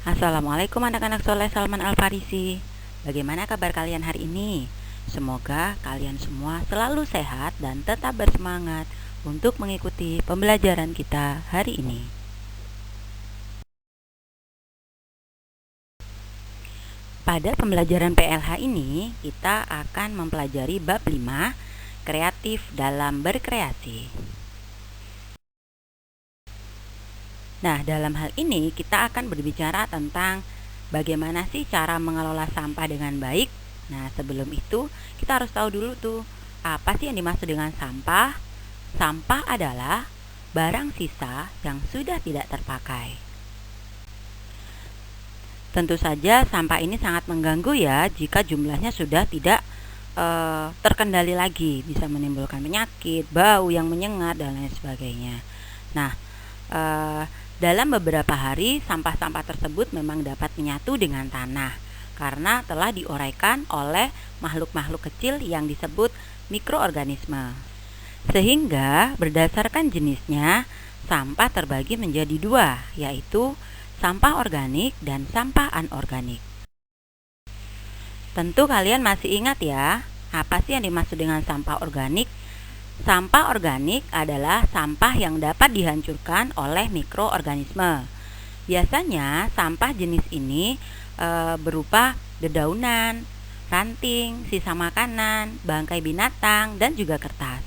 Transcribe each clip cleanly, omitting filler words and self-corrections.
Assalamualaikum anak-anak soleh Salman Al-Farisi. Bagaimana kabar kalian hari ini? Semoga kalian semua selalu sehat dan tetap bersemangat untuk mengikuti pembelajaran kita hari ini. Pada pembelajaran PLH ini, kita akan mempelajari bab 5, kreatif dalam berkreasi. Nah, dalam hal ini kita akan berbicara tentang bagaimana sih cara mengelola sampah dengan baik. Nah, sebelum itu kita harus tahu dulu tuh, apa sih yang dimaksud dengan sampah? Sampah adalah barang sisa yang sudah tidak terpakai. Tentu saja sampah ini sangat mengganggu ya jika jumlahnya sudah tidak terkendali lagi, bisa menimbulkan penyakit, bau yang menyengat dan lain sebagainya. Nah, dalam beberapa hari sampah-sampah tersebut memang dapat menyatu dengan tanah karena telah diuraikan oleh makhluk-makhluk kecil yang disebut mikroorganisme. Sehingga berdasarkan jenisnya, sampah terbagi menjadi dua, yaitu sampah organik dan sampah anorganik. Tentu kalian masih ingat ya, apa sih yang dimaksud dengan sampah organik? Sampah organik adalah sampah yang dapat dihancurkan oleh mikroorganisme. Biasanya sampah jenis ini berupa dedaunan, ranting, sisa makanan, bangkai binatang, dan juga kertas.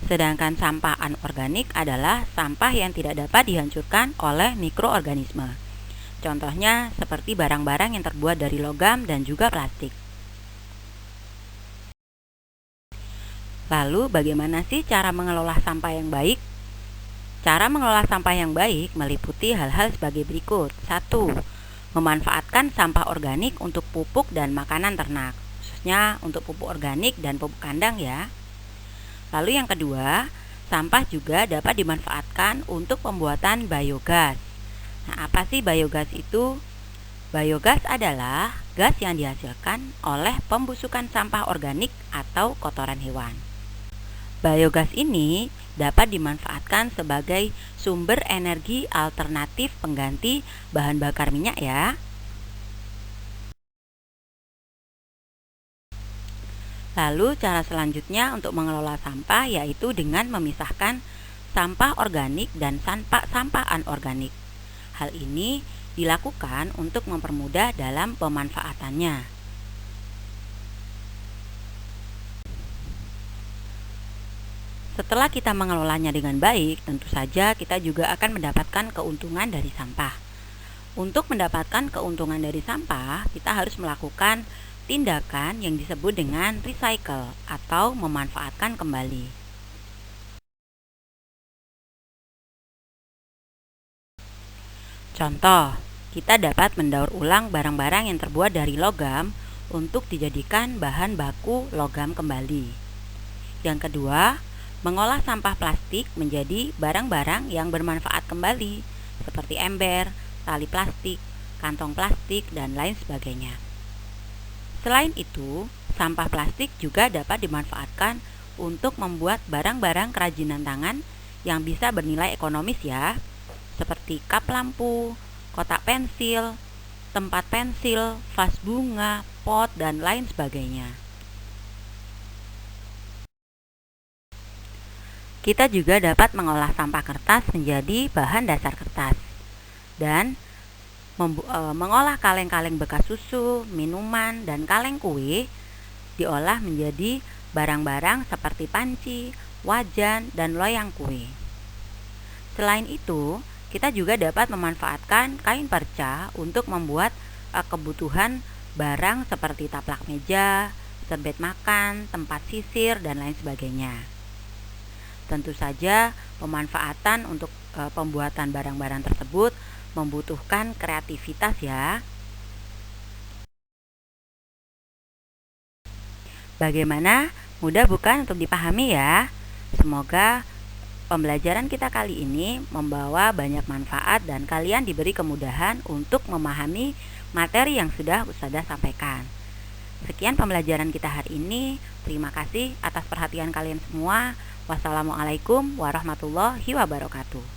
Sedangkan sampah anorganik adalah sampah yang tidak dapat dihancurkan oleh mikroorganisme. Contohnya seperti barang-barang yang terbuat dari logam dan juga plastik. Lalu bagaimana sih cara mengelola sampah yang baik? Cara mengelola sampah yang baik meliputi hal-hal sebagai berikut. 1. Memanfaatkan sampah organik untuk pupuk dan makanan ternak, khususnya untuk pupuk organik dan pupuk kandang ya. Lalu yang kedua, sampah juga dapat dimanfaatkan untuk pembuatan biogas. Nah, apa sih biogas itu? Biogas adalah gas yang dihasilkan oleh pembusukan sampah organik atau kotoran hewan. Biogas ini dapat dimanfaatkan sebagai sumber energi alternatif pengganti bahan bakar minyak ya. Lalu cara selanjutnya untuk mengelola sampah yaitu dengan memisahkan sampah organik dan sampah anorganik. Hal ini dilakukan untuk mempermudah dalam pemanfaatannya. Setelah kita mengelolanya dengan baik, tentu saja kita juga akan mendapatkan keuntungan dari sampah. Untuk mendapatkan keuntungan dari sampah, kita harus melakukan tindakan yang disebut dengan recycle atau memanfaatkan kembali. Contoh, kita dapat mendaur ulang barang-barang yang terbuat dari logam untuk dijadikan bahan baku logam kembali. Yang kedua, mengolah sampah plastik menjadi barang-barang yang bermanfaat kembali, seperti ember, tali plastik, kantong plastik, dan lain sebagainya. Selain itu, sampah plastik juga dapat dimanfaatkan untuk membuat barang-barang kerajinan tangan yang bisa bernilai ekonomis ya, seperti kap lampu, kotak pensil, tempat pensil, vas bunga, pot, dan lain sebagainya. Kita juga dapat mengolah sampah kertas menjadi bahan dasar kertas dan mengolah kaleng-kaleng bekas susu, minuman, dan kaleng kue diolah menjadi barang-barang seperti panci, wajan, dan loyang kue. Selain itu, kita juga dapat memanfaatkan kain perca untuk membuat kebutuhan barang seperti taplak meja, serbet makan, tempat sisir, dan lain sebagainya. Tentu saja pemanfaatan untuk pembuatan barang-barang tersebut membutuhkan kreativitas ya. Bagaimana? Mudah bukan untuk dipahami ya? Semoga pembelajaran kita kali ini membawa banyak manfaat dan kalian diberi kemudahan untuk memahami materi yang sudah Ustazah sampaikan. Sekian pembelajaran kita hari ini. Terima kasih atas perhatian kalian semua. Wassalamualaikum warahmatullahi wabarakatuh.